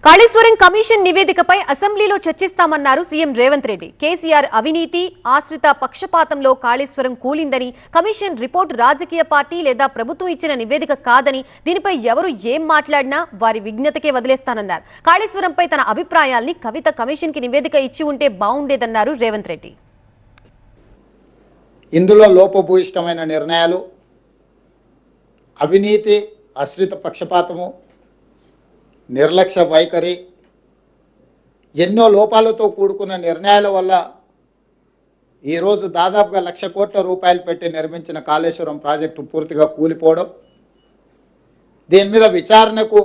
Kaleshwaram commission నివేదికపై అసెంబ్లీలో చర్చిస్తామన్నారు CM Revanth Reddy. KCR అవినీతి ఆశ్రిత పక్షపాతంలో కాళేశ్వరం కూలిందని, కమిషన్ రిపోర్టు రాజకీయ పార్టీ లేదా ప్రభుత్వం ఇచ్చిన నివేదిక కాదని, దీనిపై ఎవరు ఏం మాట్లాడినా వారి విజ్ఞతకే వదిలేస్తానన్నారు. కాళేశ్వరంపై తన అభిప్రాయాల్ని కవిత కమిషన్ కి నివేదిక ఇచ్చి ఉంటే బాగుండేదన్నారు రేవంత్ రెడ్డి. ఇందులో లోపభూయిష్టమైన నిర్ణయాలు, అవినీతి ఆశ్రిత పక్షపాతము, నిర్లక్ష్య వైఖరి, ఎన్నో లోపాలతో కూడుకున్న నిర్ణయాల వల్ల ఈరోజు దాదాపుగా 1,00,000 కోట్ల రూపాయలు పెట్టి నిర్మించిన కాళేశ్వరం ప్రాజెక్టు పూర్తిగా కూలిపోవడం, దీని మీద విచారణకు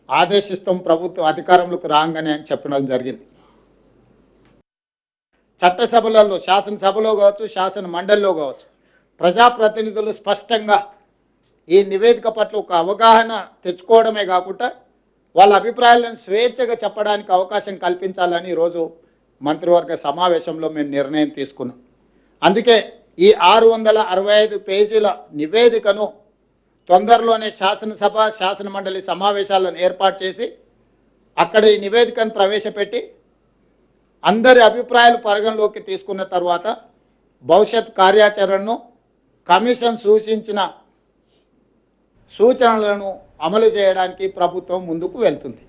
ఆదేశిస్తాం ప్రభుత్వం అధికారంలోకి రాగానే అని చెప్పడం జరిగింది. చట్టసభలలో, శాసనసభలో కావచ్చు, శాసన మండలిలో కావచ్చు, ప్రజాప్రతినిధులు స్పష్టంగా ఈ నివేదిక పట్ల ఒక అవగాహన తెచ్చుకోవడమే కాకుండా వాళ్ళ అభిప్రాయాలను స్వేచ్ఛగా చెప్పడానికి అవకాశం కల్పించాలని ఈరోజు మంత్రివర్గ సమావేశంలో మేము నిర్ణయం తీసుకున్నాం. అందుకే ఈ 665 పేజీల నివేదికను తొందరలోనే శాసనసభ, శాసన మండలి సమావేశాలను ఏర్పాటు చేసి అక్కడ ఈ నివేదికను ప్రవేశపెట్టి అందరి అభిప్రాయాలు పరిగణలోకి తీసుకున్న తర్వాత భవిష్యత్ కార్యాచరణను, కమిషన్ సూచించిన సూచనలను అమలు చేయడానికి ప్రభుత్వం ముందుకు వెళ్తుంది.